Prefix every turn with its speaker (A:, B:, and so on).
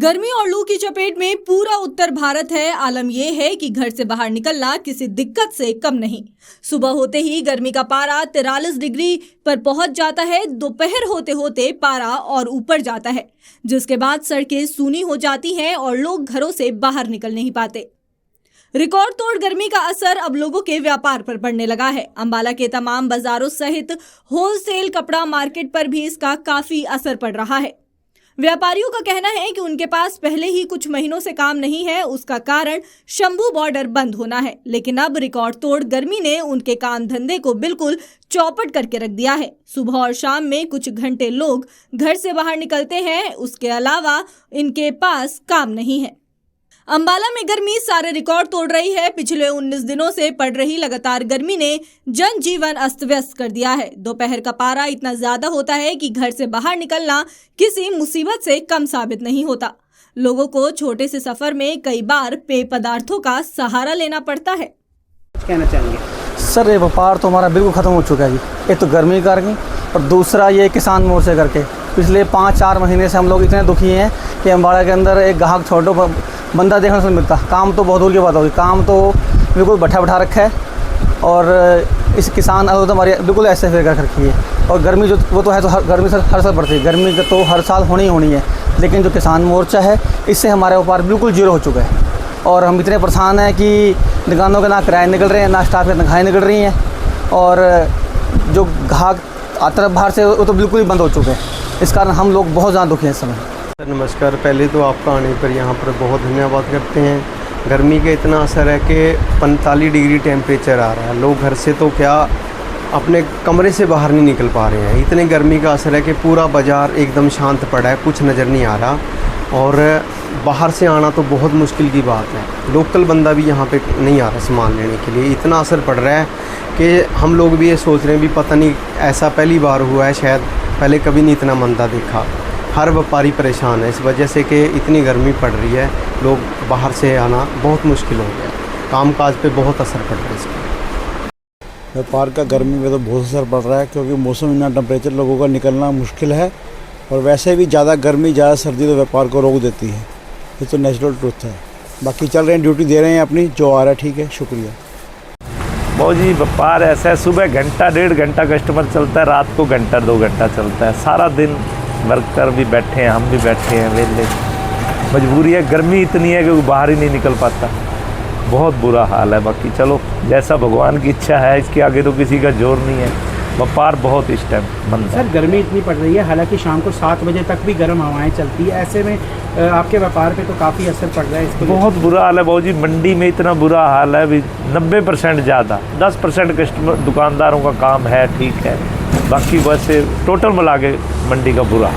A: गर्मी और लू की चपेट में पूरा उत्तर भारत है। आलम यह है कि घर से बाहर निकलना किसी दिक्कत से कम नहीं। सुबह होते ही गर्मी का पारा 43 डिग्री पर पहुंच जाता है। दोपहर होते होते पारा और ऊपर जाता है, जिसके बाद सड़कें सूनी हो जाती हैं और लोग घरों से बाहर निकल नहीं पाते। रिकॉर्ड तोड़ गर्मी का असर अब लोगों के व्यापार पर पड़ने लगा है। अंबाला के तमाम बाजारों सहित होलसेल कपड़ा मार्केट पर भी इसका काफी असर पड़ रहा है। व्यापारियों का कहना है कि उनके पास पहले ही कुछ महीनों से काम नहीं है, उसका कारण शंभू बॉर्डर बंद होना है। लेकिन अब रिकॉर्ड तोड़ गर्मी ने उनके काम धंधे को बिल्कुल चौपट करके रख दिया है। सुबह और शाम में कुछ घंटे लोग घर से बाहर निकलते हैं, उसके अलावा इनके पास काम नहीं है। अंबाला में गर्मी सारे रिकॉर्ड तोड़ रही है। पिछले 19 दिनों से पड़ रही लगातार गर्मी ने जनजीवन अस्त व्यस्त कर दिया है। दोपहर का पारा इतना ज्यादा होता है कि घर से बाहर निकलना किसी मुसीबत से कम साबित नहीं होता। लोगों को छोटे से सफर में कई बार पेय पदार्थों का सहारा लेना पड़ता है।
B: कहना चाहेंगे
C: सर, ये व्यापार तो हमारा बिल्कुल ख़त्म हो चुका है जी। एक तो गर्मी करके और दूसरा ये किसान मोर्चे करके पिछले 5-4 महीने से हम लोग इतने दुखी हैं कि अम्बाड़ा के अंदर एक ग्राहक छोटो बंदा देखने से मिलता। काम तो बहुत दूर की बात होगी, काम तो बिल्कुल बैठा रखा है और इस किसान तो हमारी बिल्कुल ऐसे फिर कर रखी है। और गर्मी जो वो तो है, तो गर्मी से हर साल बढ़ती है, गर्मी तो हर साल होनी है। लेकिन जो किसान मोर्चा है इससे हमारा व्यापार बिल्कुल जीरो हो चुका है और हम इतने परेशान हैं कि दुकानों के ना किराए निकल रहे हैं, ना स्टाफ की तनख्वाहें निकल रही हैं और जो ग्राहक आता है बाहर से वो तो बिल्कुल ही बंद हो चुके हैं। इस कारण हम लोग बहुत ज़्यादा दुखी हैं इस समय।
D: सर नमस्कार, पहले तो आपका आने पर यहाँ पर बहुत धन्यवाद करते हैं। गर्मी का इतना असर है कि 45 डिग्री टेम्परेचर आ रहा है। लोग घर से तो क्या अपने कमरे से बाहर नहीं निकल पा रहे हैं। इतने गर्मी का असर है कि पूरा बाज़ार एकदम शांत पड़ा है, कुछ नज़र नहीं आ रहा और बाहर से आना तो बहुत मुश्किल की बात है। लोकल बंदा भी यहाँ पे नहीं आ रहा सामान लेने के लिए। इतना असर पड़ रहा है कि हम लोग भी ये सोच रहे हैं भी पता नहीं ऐसा पहली बार हुआ है, शायद पहले कभी नहीं इतना मंदा देखा। हर व्यापारी परेशान है इस वजह से कि इतनी गर्मी पड़ रही है, लोग बाहर से आना बहुत मुश्किल हो गया। कामकाज पे बहुत असर पड़ रहा है इसका।
E: व्यापार का गर्मी में तो बहुत असर पड़ रहा है क्योंकि मौसम इतना टेम्परेचर, लोगों का निकलना मुश्किल है और वैसे भी ज़्यादा गर्मी ज़्यादा सर्दी तो व्यापार को रोक देती है। ये तो नेचुरल ट्रुथ है। बाकी चल रहे हैं, ड्यूटी दे रहे हैं अपनी, जो आ रहा है ठीक है, शुक्रिया।
F: बहुत जी व्यापार ऐसा है, सुबह घंटा 1.5 घंटा कस्टमर चलता है, रात को घंटा 2 घंटा चलता है। सारा दिन वर्कर भी बैठे हैं, हम भी बैठे हैं वेले। मजबूरी है, गर्मी इतनी है कि बाहर ही नहीं निकल पाता। बहुत बुरा हाल है। बाकी चलो जैसा भगवान की इच्छा है, इसके आगे तो किसी का जोर नहीं है। व्यापार बहुत इस टाइम बंद है।
B: सर गर्मी इतनी पड़ रही है, हालांकि शाम को 7 बजे तक भी गर्म हवाएं चलती है। ऐसे में आपके व्यापार पे तो काफ़ी असर पड़ रहा है इसके।
F: बहुत बुरा हाल है बाबू जी। मंडी में इतना बुरा हाल है, भी 90% ज़्यादा, 10% कस्टमर दुकानदारों का काम है, ठीक है। बाकी वैसे टोटल मिला के मंडी का बुरा।